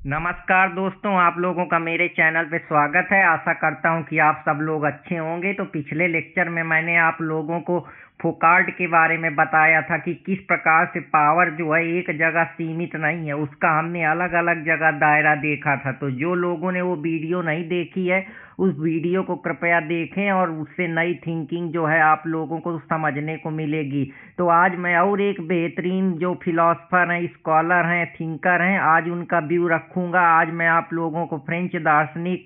नमस्कार दोस्तों, आप लोगों का मेरे चैनल पे स्वागत है। आशा करता हूँ कि आप सब लोग अच्छे होंगे। तो पिछले लेक्चर में मैंने आप लोगों को फोकाल्ट के बारे में बताया था कि किस प्रकार से पावर जो है एक जगह सीमित नहीं है, उसका हमने अलग अलग जगह दायरा देखा था। तो जो लोगों ने वो वीडियो नहीं देखी है, उस वीडियो को कृपया देखें और उससे नई थिंकिंग जो है आप लोगों को समझने को मिलेगी। तो आज मैं और एक बेहतरीन जो फिलोसफर हैं, स्कॉलर हैं, थिंकर हैं, आज उनका व्यू रखूंगा। आज मैं आप लोगों को फ्रेंच दार्शनिक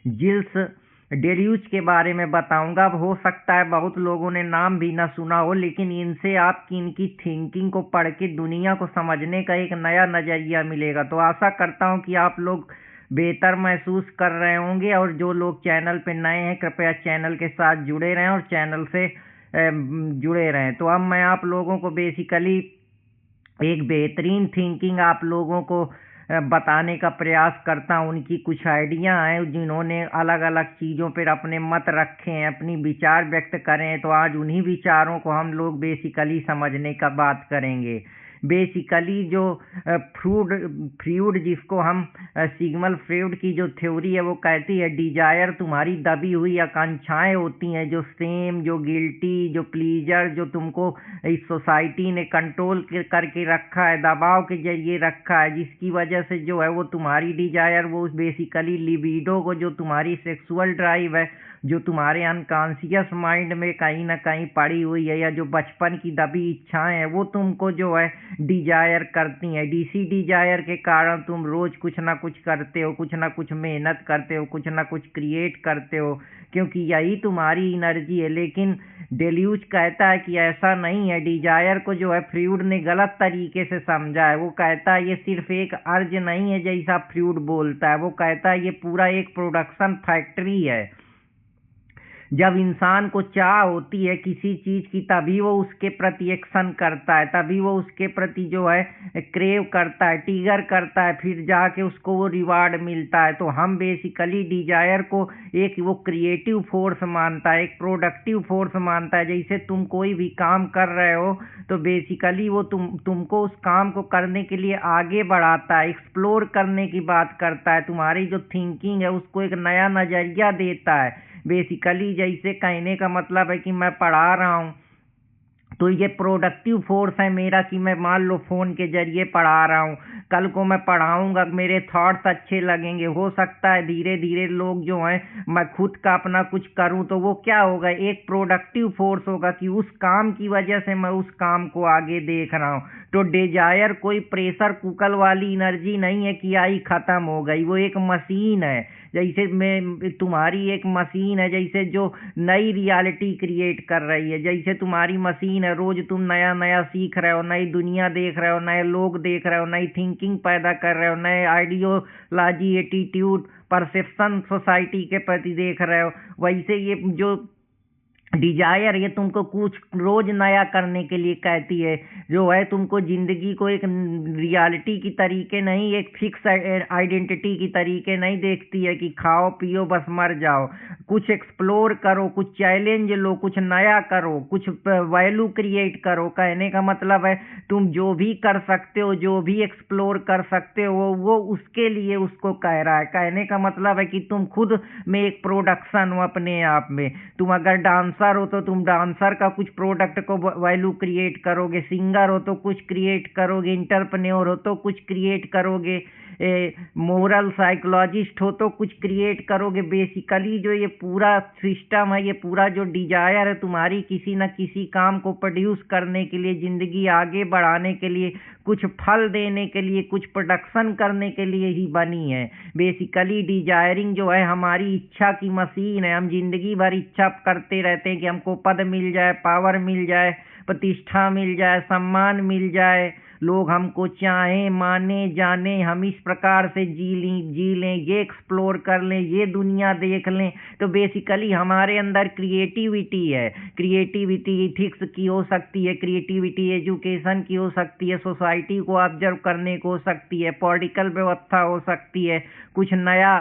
जिल्स डेल्यूज के बारे में बताऊंगा। अब हो सकता है बहुत लोगों ने नाम भी ना सुना हो, लेकिन इनसे आपकी इनकी थिंकिंग को पढ़ के दुनिया को समझने का एक नया नज़रिया मिलेगा। तो आशा करता हूं कि आप लोग बेहतर महसूस कर रहे होंगे, और जो लोग चैनल पे नए हैं कृपया चैनल के साथ जुड़े रहें और चैनल से जुड़े रहें। तो अब मैं आप लोगों को बेसिकली एक बेहतरीन थिंकिंग आप लोगों को बताने का प्रयास करता हूँ। उनकी कुछ आइडिया हैं जिन्होंने अलग अलग चीज़ों पर अपने मत रखे हैं, अपनी विचार व्यक्त करें हैं। तो आज उन्हीं विचारों को हम लोग बेसिकली समझने का बात करेंगे। बेसिकली जो फ्रूड जिसको हम सिग्मंड फ्रॉइड की जो थ्योरी है वो कहती है डिजायर तुम्हारी दबी हुई आकांक्षाएं होती हैं, जो सेम, जो गिल्टी, जो प्लीजर, जो तुमको इस सोसाइटी ने कंट्रोल करके रखा है, दबाव के जरिए रखा है, जिसकी वजह से जो है वो तुम्हारी डिजायर, वो बेसिकली लिबिडो को, जो तुम्हारी सेक्सुअल ड्राइव है, जो तुम्हारे अनकॉन्शियस माइंड में कहीं ना कहीं पड़ी हुई है, या जो बचपन की दबी इच्छाएं हैं, वो तुमको जो है डिजायर करती हैं। डीसी डिजायर के कारण तुम रोज कुछ ना कुछ करते हो, कुछ ना कुछ मेहनत करते हो, कुछ ना कुछ क्रिएट करते हो, क्योंकि यही तुम्हारी एनर्जी है। लेकिन डेल्यूज कहता है कि ऐसा नहीं है। डिजायर को जो है फ्रॉइड ने गलत तरीके से समझा है। वो कहता है ये सिर्फ एक अर्ज नहीं है जैसा फ्रॉइड बोलता है। वो कहता है ये पूरा एक प्रोडक्शन फैक्ट्री है। जब इंसान को चाह होती है किसी चीज की, तभी वो उसके प्रति एक्शन करता है, तभी वो उसके प्रति जो है क्रेव करता है, टिगर करता है, फिर जाके उसको वो रिवार्ड मिलता है। तो हम बेसिकली डिजायर को एक वो क्रिएटिव फोर्स मानता है, एक प्रोडक्टिव फोर्स मानता है। जैसे तुम कोई भी काम कर रहे हो तो बेसिकली वो तुमको उस काम को करने के लिए आगे बढ़ाता है, एक्सप्लोर करने की बात करता है, तुम्हारी जो थिंकिंग है उसको एक नया नजरिया देता है। बेसिकली जैसे कहने का मतलब है कि मैं पढ़ा रहा हूँ तो ये प्रोडक्टिव फोर्स है मेरा, कि मैं मान लो फोन के जरिए पढ़ा रहा हूँ, कल को मैं पढ़ाऊंगा, मेरे थॉट्स अच्छे लगेंगे, हो सकता है धीरे धीरे लोग जो हैं मैं खुद का अपना कुछ करूँ, तो वो क्या होगा, एक प्रोडक्टिव फोर्स होगा कि उस काम की वजह से मैं उस काम को आगे देख रहा हूँ। तो डिजायर कोई प्रेशर कुकर वाली एनर्जी नहीं है कि आई खत्म हो गई। वो एक मशीन है, जैसे मैं तुम्हारी एक मशीन है, जैसे जो नई रियलिटी क्रिएट कर रही है। जैसे तुम्हारी मशीन है, रोज तुम नया नया सीख रहे हो, नई दुनिया देख रहे हो, नए लोग देख रहे हो, नई थिंकिंग पैदा कर रहे हो, नए आइडियोलॉजी, एटीट्यूड, परसेप्शन सोसाइटी के प्रति देख रहे हो। वैसे ये जो डिजायर ये तुमको कुछ रोज नया करने के लिए कहती है, जो है तुमको जिंदगी को एक रियलिटी की तरीके नहीं, एक फिक्स आइडेंटिटी की तरीके नहीं देखती है कि खाओ पियो बस मर जाओ। कुछ एक्सप्लोर करो, कुछ चैलेंज लो, कुछ नया करो, कुछ वैल्यू क्रिएट करो। कहने का मतलब है तुम जो भी कर सकते हो, जो भी एक्सप्लोर कर सकते हो, वो उसके लिए उसको कह रहा है। कहने का मतलब है कि तुम खुद में एक प्रोडक्शन हो अपने आप में। तुम अगर डांसर हो तो तुम डांसर का कुछ प्रोडक्ट को वैल्यू क्रिएट करोगे, सिंगर हो तो कुछ क्रिएट करोगे, इंटरप्रेन्योर हो तो कुछ क्रिएट करोगे, मोरल साइकोलॉजिस्ट हो तो कुछ क्रिएट करोगे। बेसिकली जो ये पूरा सिस्टम है, ये पूरा जो डिजायर है तुम्हारी किसी न किसी काम को प्रोड्यूस करने के लिए, जिंदगी आगे बढ़ाने के लिए, कुछ फल देने के लिए, कुछ प्रोडक्शन करने के लिए ही बनी है। बेसिकली डिजायरिंग जो है हमारी इच्छा की मशीन है। हम जिंदगी भर इच्छा करते रहते हैं कि हमको पद मिल जाए, पावर मिल जाए, प्रतिष्ठा मिल जाए, सम्मान मिल जाए, लोग हमको चाहें, माने, जाने, हम इस प्रकार से जी लें, ये एक्सप्लोर कर लें, ये दुनिया देख लें। तो बेसिकली हमारे अंदर क्रिएटिविटी है। क्रिएटिविटी इथिक्स की हो सकती है, क्रिएटिविटी एजुकेशन की हो सकती है, सोसाइटी को ऑब्जर्व करने को हो सकती है, पॉलिटिकल व्यवस्था हो सकती है, कुछ नया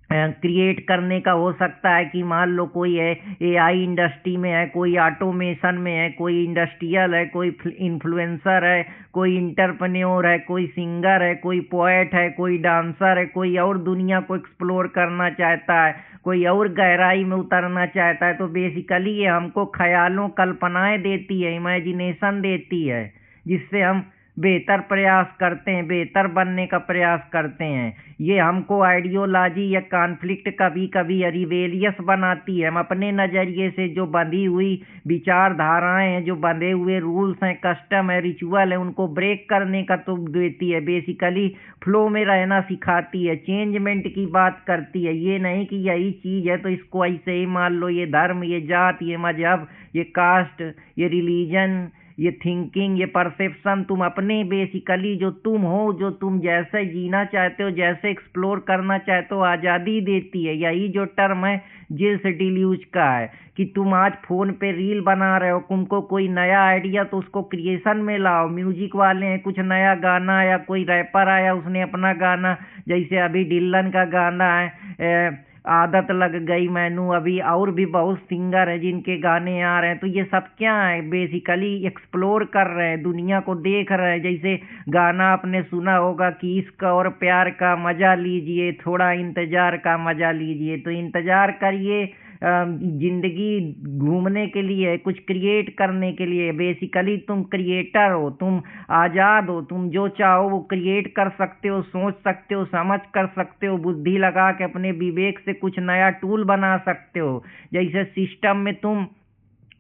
क्रिएट करने का हो सकता है कि मान लो कोई है एआई इंडस्ट्री में है, कोई ऑटोमेशन में है, कोई इंडस्ट्रियल है, कोई इन्फ्लुएंसर है, कोई इंटरप्रेन्योर है, कोई सिंगर है, कोई पोएट है, कोई डांसर है, कोई और दुनिया को एक्सप्लोर करना चाहता है, कोई और गहराई में उतरना चाहता है। तो बेसिकली ये हमको ख्यालों कल्पनाएं देती है, इमेजिनेशन देती है, जिससे हम बेहतर प्रयास करते हैं, बेहतर बनने का प्रयास करते हैं। ये हमको आइडियोलॉजी या कॉन्फ्लिक्ट कभी कभी रिबेलियस बनाती है। हम अपने नज़रिए से जो बंधी हुई विचारधाराएं हैं, जो बंधे हुए रूल्स हैं, कस्टम है, रिचुअल है, उनको ब्रेक करने का तो देती है। बेसिकली फ्लो में रहना सिखाती है, चेंजमेंट की बात करती है। ये नहीं कि यही चीज़ है तो इसको ऐसे ही मान लो, ये धर्म, ये जात, ये मजहब, ये कास्ट, ये रिलीजन, ये थिंकिंग, ये परसेप्शन, तुम अपने बेसिकली जो तुम हो, जो तुम जैसे जीना चाहते हो, जैसे एक्सप्लोर करना चाहते हो, आज़ादी देती है। यही जो टर्म है जिल्स डिल्यूज का है कि तुम आज फ़ोन पे रील बना रहे हो, तुमको कोई नया आइडिया तो उसको क्रिएशन में लाओ। म्यूजिक वाले हैं, कुछ नया गाना आया, कोई रैपर आया, उसने अपना गाना, जैसे अभी डिल्लन का गाना है आदत लग गई मैनू, अभी और भी बहुत सिंगर हैं जिनके गाने आ रहे हैं। तो ये सब क्या है, बेसिकली एक्सप्लोर कर रहे हैं, दुनिया को देख रहे हैं। जैसे गाना आपने सुना होगा कि इश्क और प्यार का मजा लीजिए, थोड़ा इंतजार का मजा लीजिए। तो इंतजार करिए, जिंदगी घूमने के लिए, कुछ क्रिएट करने के लिए। बेसिकली तुम क्रिएटर हो, तुम आज़ाद हो, तुम जो चाहो वो क्रिएट कर सकते हो, सोच सकते हो, समझ कर सकते हो, बुद्धि लगा के अपने विवेक से कुछ नया टूल बना सकते हो। जैसे सिस्टम में तुम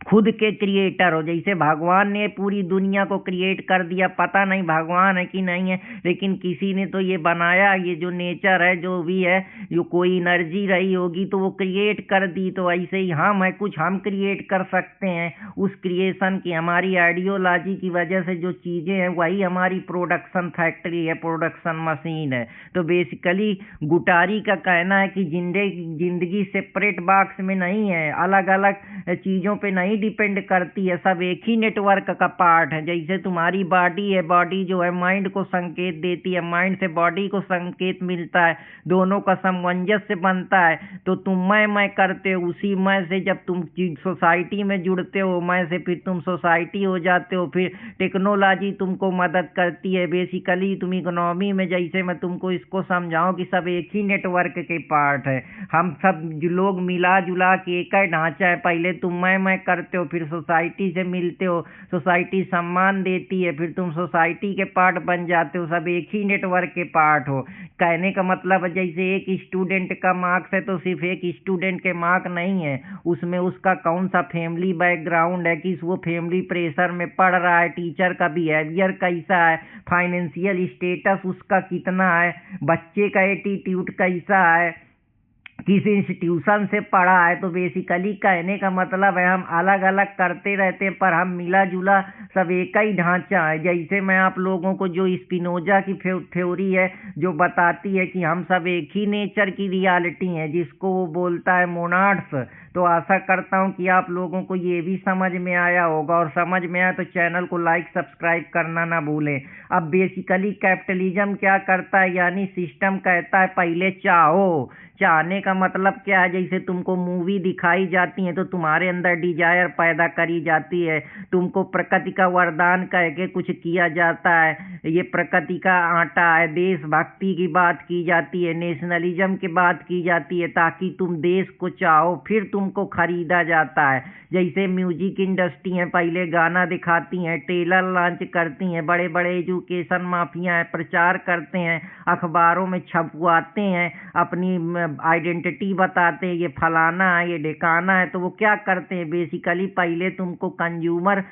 खुद के क्रिएटर हो, जैसे भगवान ने पूरी दुनिया को क्रिएट कर दिया, पता नहीं भगवान है कि नहीं है, लेकिन किसी ने तो ये बनाया। ये जो नेचर है, जो भी है, जो कोई एनर्जी रही होगी तो वो क्रिएट कर दी। तो ऐसे ही हम है, कुछ हम क्रिएट कर सकते हैं उस क्रिएशन की। हमारी आइडियोलॉजी की वजह से जो चीज़ें हैं वही हमारी प्रोडक्शन फैक्ट्री है, प्रोडक्शन मशीन है। तो बेसिकली गुटारी का कहना है कि जिंदगी सेपरेट बॉक्स में नहीं है, अलग अलग चीज़ों पे नहीं डिपेंड करती है, सब एक ही नेटवर्क का पार्ट है। जैसे तुम्हारी बॉडी है, बॉडी जो है माइंड को संकेत देती है, माइंड से बॉडी को संकेत मिलता है, दोनों का सामंजस्य बनता है। तो तुम मैं करते हो, उसी मैं से जब तुम सोसाइटी में जुड़ते हो, मैं से फिर तुम सोसाइटी हो जाते हो, फिर टेक्नोलॉजी तुमको मदद करती है। बेसिकली तुम इकोनॉमी में, जैसे मैं तुमको इसको समझाऊं कि सब एक ही नेटवर्क के पार्ट है। हम सब लोग मिला जुला के एक ही ढांचा है। पहले तुम मैं करते हो, फिर सोसाइटी से मिलते हो, सोसाइटी सम्मान देती है, फिर तुम सोसाइटी के पार्ट बन जाते हो, सब एक ही नेटवर्क के पार्ट हो। कहने का मतलब जैसे एक स्टूडेंट का मार्क्स है तो सिर्फ एक स्टूडेंट के मार्क नहीं है, उसमें उसका कौन सा फैमिली बैकग्राउंड है, कि वो फैमिली प्रेशर में पढ़ रहा है, टीचर का बिहेवियर कैसा है, फाइनेंशियल स्टेटस उसका कितना है, बच्चे का एटीट्यूड कैसा है, किसी इंस्टीट्यूशन से पढ़ा है। तो बेसिकली कहने का मतलब है हम अलग अलग करते रहते हैं पर हम मिला जुला सब एक ही ढांचा है। जैसे मैं आप लोगों को जो स्पिनोजा की थ्योरी है जो बताती है कि हम सब एक ही नेचर की रियलिटी हैं, जिसको वो बोलता है मोनाड्स। तो आशा करता हूँ कि आप लोगों को ये भी समझ में आया होगा, और समझ में आया तो चैनल को लाइक सब्सक्राइब करना ना भूलें। अब बेसिकली कैपिटलिज्म क्या करता है, यानी सिस्टम कहता है पहले चाहो। चाहने का मतलब क्या है, जैसे तुमको मूवी दिखाई जाती है तो तुम्हारे अंदर डिजायर पैदा करी जाती है, तुमको प्रकृति का वरदान कह के कुछ किया जाता है, ये प्रकृति का आटा है, देशभक्ति की बात की जाती है, नेशनलिज्म की बात की जाती है, ताकि तुम देश को चाहो, फिर तुमको खरीदा जाता है। जैसे म्यूजिक इंडस्ट्री है, पहले गाना दिखाती हैं, ट्रेलर लॉन्च करती हैं, बड़े बड़े एजुकेशन माफिया हैं, प्रचार करते हैं, अखबारों में छपवाते हैं, अपनी आइडेंटिटी बताते हैं, ये फलाना है, ये ढिकाना है। तो वो क्या करते हैं, बेसिकली पहले तुमको कंज्यूमर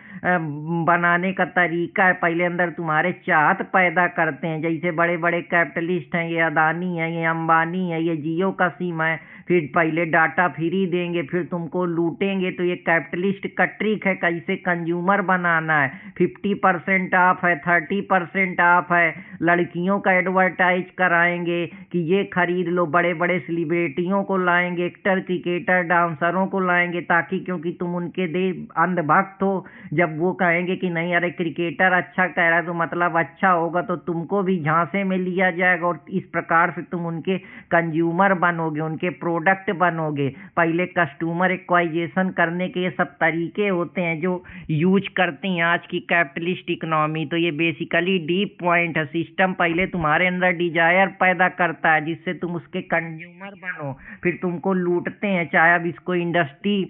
बनाने का तरीका है, पहले अंदर तुम्हारे चाहत पैदा करते हैं। जैसे बड़े बड़े कैपिटलिस्ट हैं, ये अदानी है, ये अंबानी है, ये जियो का सिम है, फिर पहले डाटा फ्री देंगे, फिर तुमको लूटेंगे। तो ये कैपिटलिस्ट का ट्रिक है कैसे कंज्यूमर बनाना है। 50% ऑफ है, 30% ऑफ है, लड़कियों का एडवर्टाइज कराएंगे कि ये खरीद लो, बड़े बड़े सेलिब्रिटियों को लाएंगे, एक्टर, क्रिकेटर, डांसरों को लाएंगे, ताकि क्योंकि तुम उनके अंधभक्त हो। जब वो कहेंगे कि नहीं अरे क्रिकेटर अच्छा कह रहा है तो मतलब अच्छा होगा, तो तुमको भी झांसे में लिया जाएगा और इस प्रकार से तुम उनके कंज्यूमर बनोगे, उनके प्रोडक्ट बनोगे। पहले कस्टमर एक्वाइजेशन करने के ये सब तरीके होते हैं जो यूज करती हैं आज की कैपिटलिस्ट इकोनॉमी। तो ये बेसिकली डीप पॉइंट है। सिस्टम पहले तुम्हारे अंदर डिजायर पैदा करता है जिससे तुम उसके कंज्यूमर बनो, फिर तुमको लूटते हैं। चाहे अब इसको इंडस्ट्री,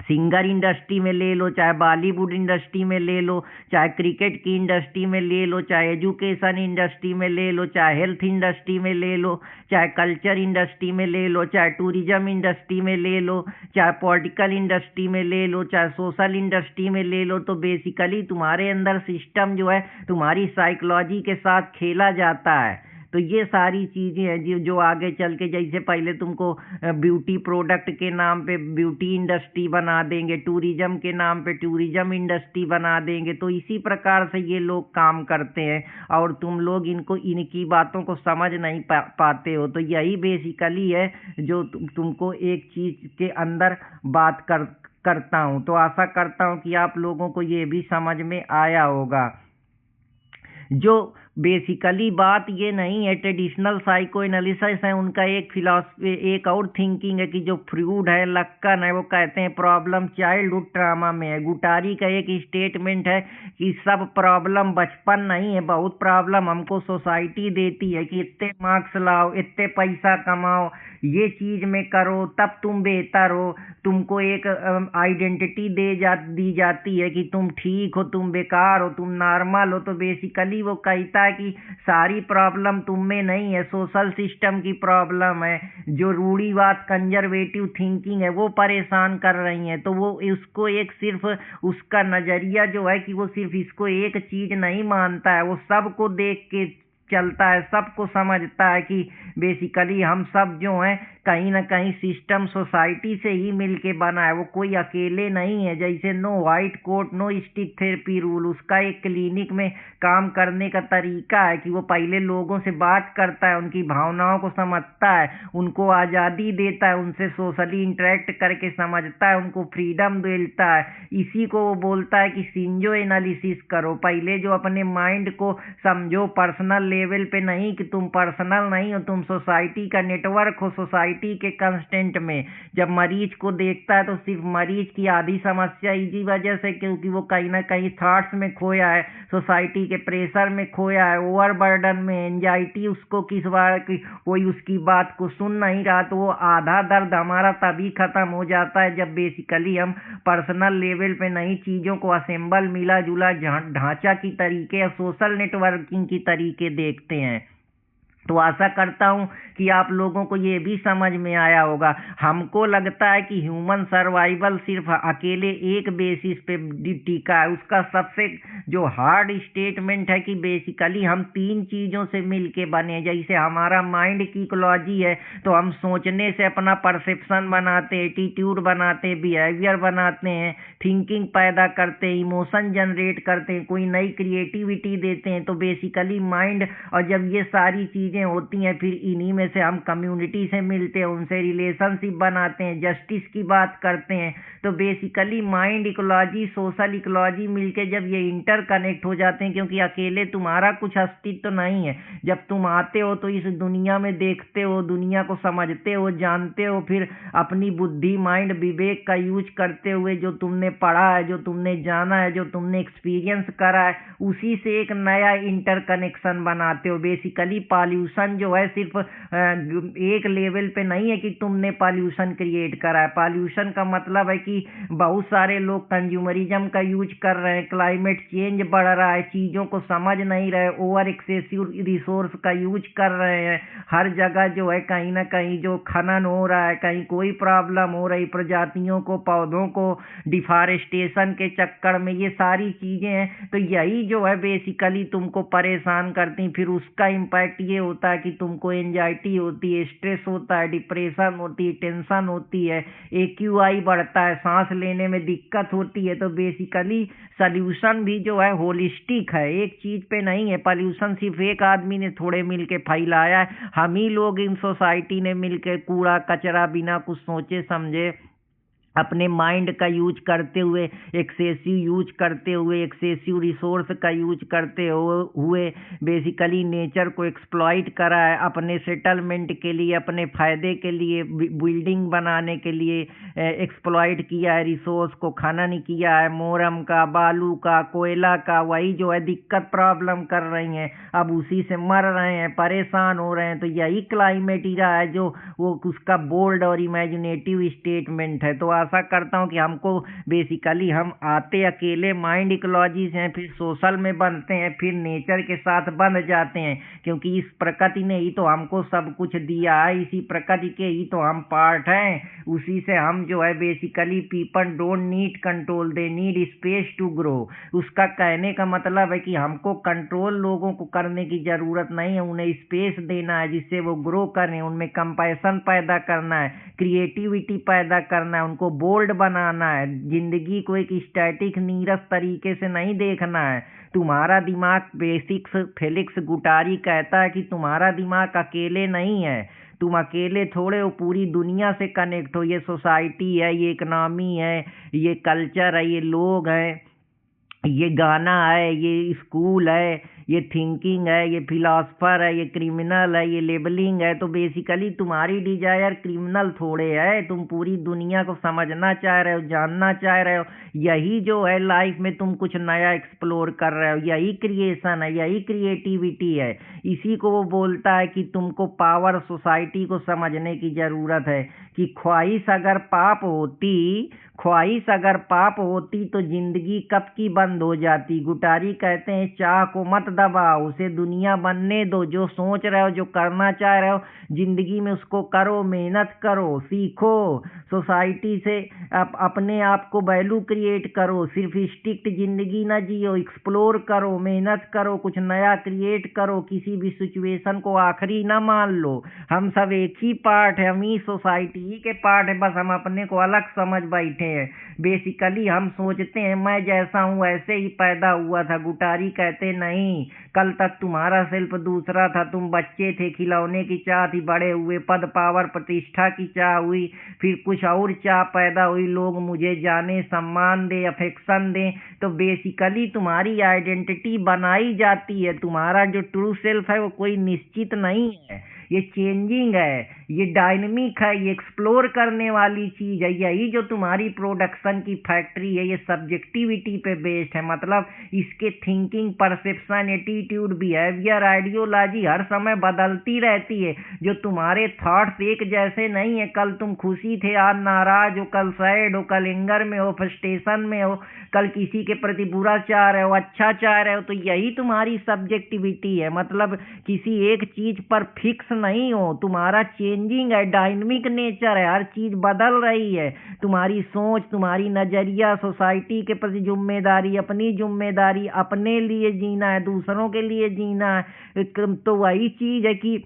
सिंगर इंडस्ट्री में ले लो, चाहे बॉलीवुड इंडस्ट्री में ले लो, चाहे क्रिकेट की इंडस्ट्री में ले लो, चाहे एजुकेशन इंडस्ट्री में ले लो, चाहे हेल्थ इंडस्ट्री में ले लो, चाहे कल्चर इंडस्ट्री में ले लो, चाहे टूरिज्म इंडस्ट्री में ले लो, चाहे पॉलिटिकल इंडस्ट्री में ले लो, चाहे सोशल इंडस्ट्री में ले लो। तो बेसिकली तुम्हारे अंदर सिस्टम जो है तुम्हारी साइकोलॉजी के साथ खेला जाता है। तो ये सारी चीज़ें हैं जो आगे चल के, जैसे पहले तुमको ब्यूटी प्रोडक्ट के नाम पे ब्यूटी इंडस्ट्री बना देंगे, टूरिज्म के नाम पे टूरिज्म इंडस्ट्री बना देंगे। तो इसी प्रकार से ये लोग काम करते हैं और तुम लोग इनकी बातों को समझ नहीं पाते हो। तो यही बेसिकली है जो तुमको एक चीज़ के अंदर बात करता हूँ। तो आशा करता हूँ कि आप लोगों को ये भी समझ में आया होगा। जो बेसिकली बात ये नहीं है, ट्रेडिशनल साइको एनालिसिस है उनका एक फिलॉसफी, एक और थिंकिंग है कि जो फ्रूड है, लक्कन है, वो कहते हैं प्रॉब्लम चाइल्डहुड ट्रामा में है। गुटारी का एक स्टेटमेंट है कि सब प्रॉब्लम बचपन नहीं है, बहुत प्रॉब्लम हमको सोसाइटी देती है कि इतने मार्क्स लाओ, इतने पैसा कमाओ, ये चीज़ में करो तब तुम बेहतर हो। तुमको एक आइडेंटिटी दी जाती है कि तुम ठीक हो, तुम बेकार हो, तुम नॉर्मल हो। तो बेसिकली वो कहता है कि सारी प्रॉब्लम तुम में नहीं है, सोशल सिस्टम की प्रॉब्लम है। जो रूढ़िवाद, कंजर्वेटिव थिंकिंग है वो परेशान कर रही है। तो वो उसको एक सिर्फ उसका नज़रिया जो है कि वो सिर्फ इसको एक चीज़ नहीं मानता है, वो सबको देख के चलता है, सबको समझता है कि बेसिकली हम सब जो हैं कहीं ना कहीं सिस्टम सोसाइटी से ही मिलके बना है, वो कोई अकेले नहीं है। जैसे no white coat no stick therapy rule, उसका एक क्लिनिक में काम करने का तरीका है कि वो पहले लोगों से बात करता है, उनकी भावनाओं को समझता है, उनको आज़ादी देता है, उनसे सोशली इंटरेक्ट करके समझता है, उनको फ्रीडम देता है। इसी को वो बोलता है कि सिंजो एनालिसिस करो, पहले जो अपने माइंड को समझो, पर्सनल लेवल पे नहीं कि तुम पर्सनल नहीं हो, तुम सोसाइटी का नेटवर्क हो, सोसाइटी के कंस्टेंट में। जब मरीज को देखता है तो सिर्फ मरीज की आधी समस्या इसी वजह से क्योंकि वो कहीं ना कहीं थॉट्स में खोया है, सोसाइटी के प्रेशर में खोया है, ओवरबर्डन में, एंजाइटी उसको किस बार की कोई उसकी बात को सुन नहीं रहा। तो वो आधा दर्द हमारा तभी खत्म हो जाता है जब बेसिकली हम पर्सनल लेवल पे नई चीज़ों को असेंबल, मिला जुला ढांचा की तरीके या सोशल नेटवर्किंग की तरीके देखते हैं। तो आशा करता हूँ कि आप लोगों को ये भी समझ में आया होगा। हमको लगता है कि ह्यूमन सर्वाइवल सिर्फ अकेले एक बेसिस पे टिका है। उसका सबसे जो हार्ड स्टेटमेंट है कि बेसिकली हम तीन चीज़ों से मिलके बने। जैसे हमारा माइंड की इकोलॉजी है, तो हम सोचने से अपना परसेप्शन बनाते, एटीट्यूड बनाते, बिहेवियर बनाते हैं, थिंकिंग पैदा करते हैं, इमोशन जनरेट करते हैं, कोई नई क्रिएटिविटी देते हैं। तो बेसिकली माइंड, और जब ये सारी चीज़ें होती हैं फिर इन्हीं में से हम कम्युनिटी से मिलते हैं, उनसे रिलेशनशिप बनाते हैं, जस्टिस की बात करते हैं। तो basically mind ecology, social ecology मिलके जब ये इंटर कनेक्ट हो जाते हैं, क्योंकि अकेले तुम्हारा कुछ अस्तित्व नहीं है। जब तुम आते हो तो इस दुनिया में देखते हो, दुनिया को समझते हो, जानते हो, फिर अपनी बुद्धि, माइंड, विवेक का यूज करते हुए जो तुमने पढ़ा है, जो तुमने जाना है, जो तुमने एक्सपीरियंस करा है, उसी से एक नया इंटर कनेक्शन बनाते हो। बेसिकली पॉल्यूशन जो है सिर्फ एक लेवल पे नहीं है कि तुमने पॉल्यूशन क्रिएट करा है। पॉल्यूशन का मतलब है कि बहुत सारे लोग कंज्यूमरिज्म का यूज कर रहे हैं, क्लाइमेट चेंज बढ़ रहा है, चीज़ों को समझ नहीं रहे, ओवर एक्सेसिव रिसोर्स का यूज कर रहे हैं। हर जगह जो है कहीं ना कहीं जो खनन हो रहा है, कहीं कोई प्रॉब्लम हो रही, प्रजातियों को, पौधों को डिफॉरेस्टेशन के चक्कर में, ये सारी चीज़ें हैं। तो यही जो है बेसिकली तुमको परेशान करती। फिर उसका इम्पैक्ट ये होता होता है कि तुमको एंजाइटी होती है, स्ट्रेस होता है, डिप्रेशन होती है, टेंशन होती है, AQI बढ़ता है, सांस लेने में दिक्कत होती है। तो बेसिकली सल्यूशन भी जो है होलिस्टिक है, एक चीज पे नहीं है। पॉल्यूशन सिर्फ एक आदमी ने थोड़े मिल के फैलाया है, हम ही लोग इन सोसाइटी ने मिल के कूड़ा कचरा बिना कुछ सोचे समझे अपने माइंड का यूज करते हुए, एक्सेसिव यूज करते हुए, एक्सेसिव रिसोर्स का यूज करते हुए बेसिकली नेचर को एक्सप्लॉइट करा है अपने सेटलमेंट के लिए, अपने फ़ायदे के लिए, बिल्डिंग बनाने के लिए एक्सप्लॉइट किया है रिसोर्स को, खनन किया है मोरम का, बालू का, कोयला का। वही जो है दिक्कत प्रॉब्लम कर रही हैं, अब उसी से मर रहे हैं, परेशान हो रहे हैं। तो यही क्लाइमेट इरा है जो वो उसका बोल्ड और इमेजिनेटिव स्टेटमेंट है। तो आशा करता हूँ कि हमको बेसिकली हम आते अकेले माइंड इकोलॉजी से हैं, फिर सोशल में बनते हैं, फिर नेचर के साथ बंध जाते हैं, क्योंकि इस प्रकृति ने ही तो हमको सब कुछ दिया है, इसी प्रकृति के ही तो हम पार्ट हैं। उसी से हम जो है basically people don't need control, they need space to grow. उसका कहने का मतलब है कि हमको कंट्रोल लोगों को करने की जरूरत नहीं है, उन्हें स्पेस देना है जिससे वो ग्रो करें, उनमें कंपैशन पैदा करना है, क्रिएटिविटी पैदा करना है, उनको बोल्ड बनाना है। जिंदगी को एक स्टैटिक नीरस तरीके से नहीं देखना है। तुम्हारा दिमाग, बेसिक्स फेलिक्स गुटारी कहता है कि तुम्हारा दिमाग अकेले नहीं है, तुम अकेले थोड़े हो, पूरी दुनिया से कनेक्ट हो। ये सोसाइटी है, ये इकनॉमी है, ये कल्चर है, ये लोग हैं, ये गाना है, ये स्कूल है, ये थिंकिंग है, ये फिलासफर है, ये क्रिमिनल है, ये लेबलिंग है। तो बेसिकली तुम्हारी डिजायर क्रिमिनल थोड़े है, तुम पूरी दुनिया को समझना चाह रहे हो, जानना चाह रहे हो। यही जो है लाइफ में तुम कुछ नया एक्सप्लोर कर रहे हो, यही क्रिएशन है, यही क्रिएटिविटी है। इसी को वो बोलता है कि तुमको पावर सोसाइटी को समझने की जरूरत है कि ख्वाहिश अगर पाप होती तो जिंदगी कब की बंद हो जाती। गुटारी कहते हैं चाह को मत दबाओ, उसे दुनिया बनने दो। जो सोच रहे हो, जो करना चाह रहे हो जिंदगी में, उसको करो, मेहनत करो, सीखो, सोसाइटी से अपने आप को वैल्यू क्रिएट करो। सिर्फ स्ट्रिक्ट जिंदगी ना जियो, एक्सप्लोर करो, मेहनत करो, कुछ नया क्रिएट करो। किसी भी सिचुएशन को आखिरी ना मान लो। हम सब एक ही पार्ट है, हम ही सोसाइटी ही के पार्ट है, बस हम अपने को अलग समझ बैठे हैं। बेसिकली हम सोचते हैं मैं जैसा हूँ ऐसे ही पैदा हुआ था। गुटारी कहते नहीं, कल तक तुम्हारा सेल्फ दूसरा था, तुम बच्चे थे, खिलौने की चाह थी, बड़े हुए, पद पावर प्रतिष्ठा की चाह हुई, फिर कुछ और चाह पैदा हुई, लोग मुझे जाने, सम्मान दे, अफेक्शन दे। तो बेसिकली तुम्हारी आइडेंटिटी बनाई जाती है। तुम्हारा जो ट्रू सेल्फ है वो कोई निश्चित नहीं है, ये चेंजिंग है, ये डायनेमिक है, ये एक्सप्लोर करने वाली चीज है। यही जो तुम्हारी प्रोडक्शन की फैक्ट्री है, ये सब्जेक्टिविटी पे बेस्ड है। मतलब इसके thinking, perception, attitude, behaviour, ideology हर समय बदलती रहती है। जो तुम्हारे थॉट्स एक जैसे नहीं है। कल तुम खुशी थे, आज नाराज हो, कल सैड हो, कल एंगर में हो, फ्रस्ट्रेशन में हो, कल किसी के प्रति बुरा चाह रहे हो, अच्छा चाह रहे हो। तो यही तुम्हारी सब्जेक्टिविटी है। मतलब किसी एक चीज पर फिक्स नहीं हो, तुम्हारा चेंजिंग है, डायनेमिक नेचर है, हर चीज बदल रही है। तुम्हारी सोच, तुम्हारी नजरिया, सोसाइटी के प्रति जिम्मेदारी, अपनी जिम्मेदारी, अपने लिए जीना है, दूसरों के लिए जीना है। तो वही चीज है कि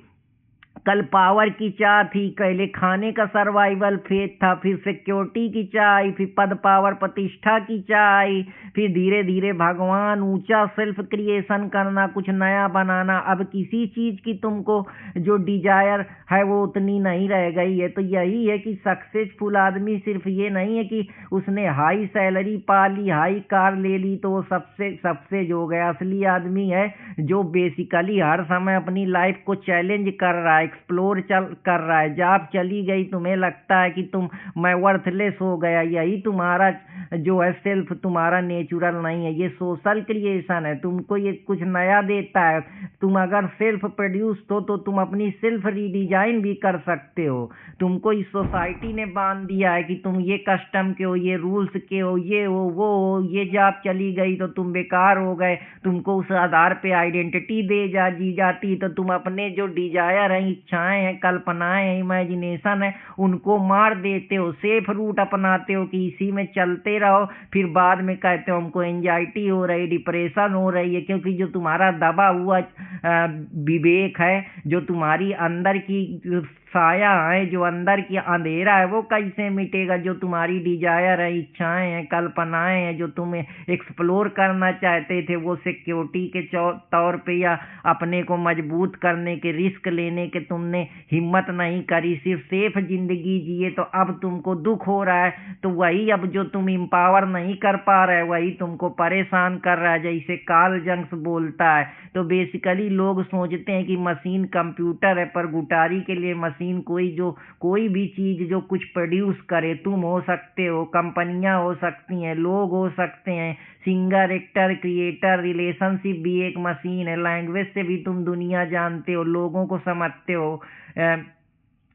कल पावर की चाह थी, पहले खाने का सर्वाइवल फेज था, फिर सिक्योरिटी की चाह आई, फिर पद पावर प्रतिष्ठा की चाह आई, फिर धीरे धीरे भगवान, ऊंचा सेल्फ क्रिएशन करना, कुछ नया बनाना। अब किसी चीज की तुमको जो डिजायर है वो उतनी नहीं रह गई है। तो यही है कि सक्सेसफुल आदमी सिर्फ ये नहीं है कि उसने हाई सैलरी पा ली, हाई कार ले ली तो वो सबसे जो गया। असली आदमी है जो बेसिकली हर समय अपनी लाइफ को चैलेंज कर रहा है, एक्सप्लोर कर रहा है। जॉब चली गई, तुम्हें लगता है कि मैं वर्थलेस हो गया, यही तुम्हारा जो है सेल्फ, तुम्हारा नेचुरल नहीं है। ये सोशल क्रिएशन है, तुमको ये कुछ नया देता है। तुम अगर सेल्फ प्रोड्यूस हो तो तुम अपनी सेल्फ रीडिजाइन भी कर सकते हो। तुमको इस सोसाइटी ने बांध दिया है कि तुम ये कस्टम के हो, ये रूल्स के हो, ये हो, वो हो। ये जॉब चली गई तो तुम बेकार हो गए, तुमको उस आधार पे आइडेंटिटी दी जाती। तो तुम अपने जो डिजायर है, इच्छाएं हैं, कल्पनाएं हैं, इमेजिनेशन है, उनको मार देते हो, सेफ रूट अपनाते हो कि इसी में चलते रहो। फिर बाद में कहते हो हमको एंजाइटी हो रही, डिप्रेशन हो रही है, क्योंकि जो तुम्हारा दबा हुआ विवेक है, जो तुम्हारी अंदर की साया है, जो अंदर की अंधेरा है, वो कैसे मिटेगा? जो तुम्हारी डिजायर है, इच्छाएं हैं, कल्पनाएं हैं, जो तुम एक्सप्लोर करना चाहते थे, वो सिक्योरिटी के तौर पे या अपने को मजबूत करने के, रिस्क लेने के तुमने हिम्मत नहीं करी, सिर्फ सेफ जिंदगी जिए, तो अब तुमको दुख हो रहा है। तो वही अब जो तुम इम्पावर नहीं कर पा रहे, वही तुमको परेशान कर रहा है, जैसे कार्ल जंग्स बोलता है। तो बेसिकली लोग सोचते हैं कि मशीन कंप्यूटर है, पर गुटारी के लिए मशीन कोई भी चीज जो कुछ प्रोड्यूस करे, तुम हो सकते हो, कंपनियां हो सकती हैं, लोग हो सकते हैं, सिंगर, एक्टर, क्रिएटर, रिलेशनशिप भी एक मशीन है, लैंग्वेज से भी तुम दुनिया जानते हो, लोगों को समझते हो,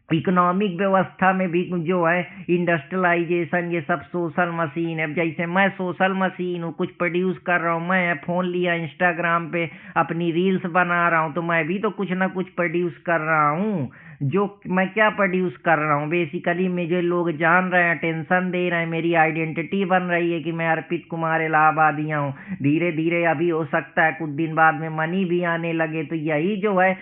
इकोनॉमिक व्यवस्था में भी जो है इंडस्ट्रियलाइजेशन, ये सब सोशल मशीन है। जैसे मैं सोशल मशीन हूँ, कुछ प्रोड्यूस कर रहा हूँ, मैं फ़ोन लिया, इंस्टाग्राम पे अपनी रील्स बना रहा हूँ, तो मैं भी तो कुछ ना कुछ प्रोड्यूस कर रहा हूँ। जो मैं क्या प्रोड्यूस कर रहा हूँ, बेसिकली मुझे लोग जान रहे हैं, अटेंशन दे रहे हैं, मेरी आइडेंटिटी बन रही है कि मैं अर्पित कुमार इलाहाबादिया हूँ। धीरे धीरे अभी हो सकता है कुछ दिन बाद में मनी भी आने लगे। तो यही जो है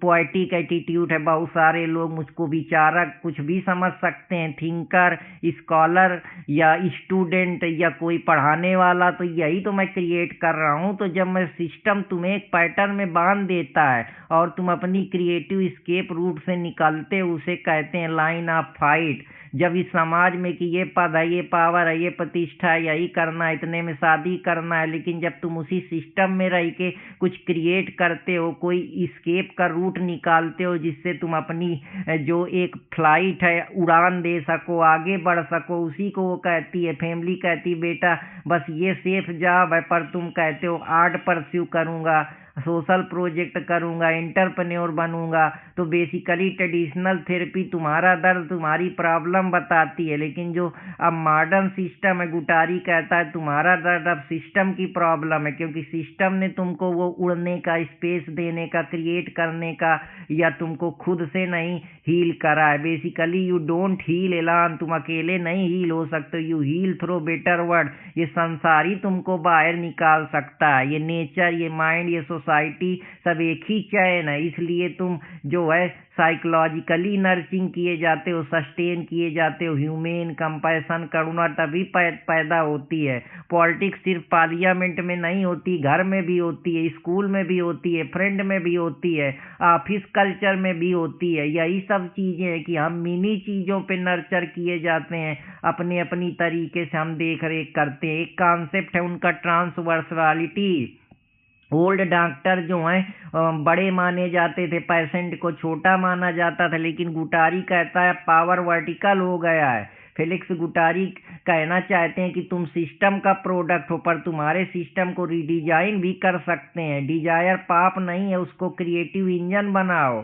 पोएटिक एटीट्यूड है। बहुत सारे लोग मुझको विचारक कुछ भी समझ सकते हैं, थिंकर, स्कॉलर या स्टूडेंट या कोई पढ़ाने वाला, तो यही तो मैं क्रिएट कर रहा हूँ। तो जब मैं सिस्टम तुम्हें एक पैटर्न में बांध देता है और तुम अपनी क्रिएटिव स्केप रूट से निकलते हो, उसे कहते हैं लाइन ऑफ फाइट। जब इस समाज में कि ये पद है, ये पावर है, ये प्रतिष्ठा है, यही करना है, इतने में शादी करना है, लेकिन जब तुम उसी सिस्टम में रह के कुछ क्रिएट करते हो, कोई स्केप का रूट निकालते हो, जिससे तुम अपनी जो एक फ्लाइट है उड़ान दे सको, आगे बढ़ सको, उसी को वो कहती है फैमिली, कहती बेटा बस ये सेफ जॉब है, पर तुम कहते हो आर्ट परस्यू करूँगा, सोशल प्रोजेक्ट करूंगा, एंटरप्रेन्योर बनूंगा। तो बेसिकली ट्रेडिशनल थेरेपी तुम्हारा दर्द, तुम्हारी प्रॉब्लम बताती है, लेकिन जो अब मॉडर्न सिस्टम है, गुटारी कहता है तुम्हारा दर्द अब सिस्टम की प्रॉब्लम है, क्योंकि सिस्टम ने तुमको वो उड़ने का, स्पेस देने का, क्रिएट करने का, या तुमको खुद से नहीं हील करा है। बेसिकली यू डोंट हील एलान, तुम अकेले नहीं हील हो सकते, you heal through better word. ये संसार ही तुमको बाहर निकाल सकता है, ये नेचर, ये माइंड, ये सोसाइटी सब एक ही चैन है। इसलिए तुम जो है साइकोलॉजिकली नर्सिंग किए जाते हो, सस्टेन किए जाते हो, ह्यूमेन कंपैशन, करुणा तभी पैदा होती है। पॉलिटिक्स सिर्फ पार्लियामेंट में नहीं होती, घर में भी होती है, स्कूल में भी होती है, फ्रेंड में भी होती है, ऑफिस कल्चर में भी होती है। यही सब चीजें हैं कि हम मिनी चीजों पे नर्चर किए जाते हैं, अपने अपनी तरीके से हम देख रेख करते हैं। एक कॉन्सेप्ट है उनका ट्रांसवर्सलिटी। ओल्ड डॉक्टर जो हैं बड़े माने जाते थे, पेशेंट को छोटा माना जाता था, लेकिन गुटारी कहता है पावर वर्टिकल हो गया है। फेलिक्स गुटारी कहना चाहते हैं कि तुम सिस्टम का प्रोडक्ट हो, पर तुम्हारे सिस्टम को रिडिजाइन भी कर सकते हैं। डिजायर पाप नहीं है, उसको क्रिएटिव इंजन बनाओ।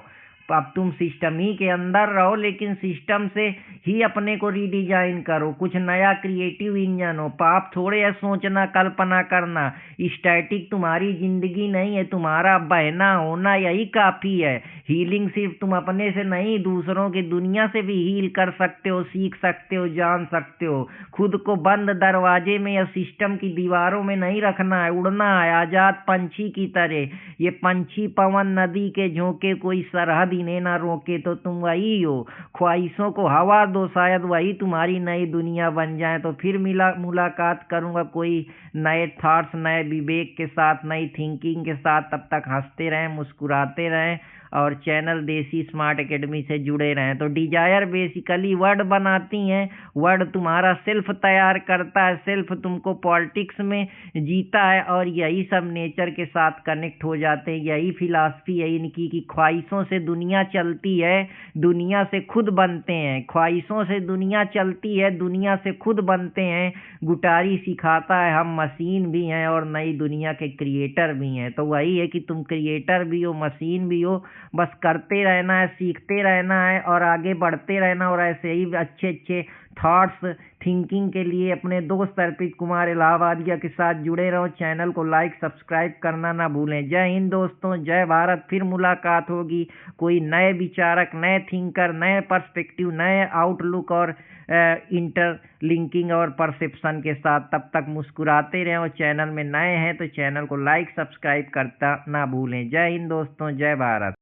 अब तुम सिस्टम ही के अंदर रहो, लेकिन सिस्टम से ही अपने को रीडिजाइन करो, कुछ नया क्रिएटिव इंजन हो। पाप थोड़े है सोचना, कल्पना करना, स्टैटिक तुम्हारी जिंदगी नहीं है, तुम्हारा बहना होना यही काफी है। हीलिंग सिर्फ तुम अपने से नहीं, दूसरों की दुनिया से भी हील कर सकते हो, सीख सकते हो, जान सकते हो। खुद को बंद दरवाजे में या सिस्टम की दीवारों में नहीं रखना है, उड़ना है आजाद पंछी की तरह। ये पंछी पवन नदी के झोंके कोई सरहद इन्हें ना रोके। तो तुम वही हो, ख्वाहिशों को हवा दो, शायद वही तुम्हारी नई दुनिया बन जाए। तो फिर मुलाकात करूंगा कोई नए थॉट्स, नए विवेक के साथ, नई थिंकिंग के साथ। तब तक हंसते रहें, मुस्कुराते रहें और चैनल देसी स्मार्ट एकेडमी से जुड़े रहें। तो डिजायर बेसिकली वर्ड बनाती हैं, वर्ड तुम्हारा सेल्फ तैयार करता है, सेल्फ तुमको पॉलिटिक्स में जीता है, और यही सब नेचर के साथ कनेक्ट हो जाते हैं। यही फिलॉसफी है इनकी कि ख्वाहिशों से दुनिया चलती है, दुनिया से खुद बनते हैं। ख्वाहिशों से दुनिया चलती है, दुनिया से खुद बनते हैं। गुटारी सिखाता है हम मशीन भी हैं और नई दुनिया के क्रिएटर भी हैं। तो वही है कि तुम क्रिएटर भी हो, मशीन भी हो, बस करते रहना है, सीखते रहना है और आगे बढ़ते रहना। और ऐसे ही अच्छे अच्छे थॉट्स थिंकिंग के लिए अपने दोस्त अर्पित कुमार इलाहाबादिया के साथ जुड़े रहो। चैनल को लाइक सब्सक्राइब करना ना भूलें। जय हिंद दोस्तों, जय भारत। फिर मुलाकात होगी कोई नए विचारक, नए थिंकर, नए पर्सपेक्टिव, नए आउटलुक और इंटरलिंकिंग और परसेप्शन के साथ। तब तक मुस्कुराते रहें और चैनल में नए हैं तो चैनल को लाइक सब्सक्राइब करता ना भूलें। जय हिंद दोस्तों, जय भारत।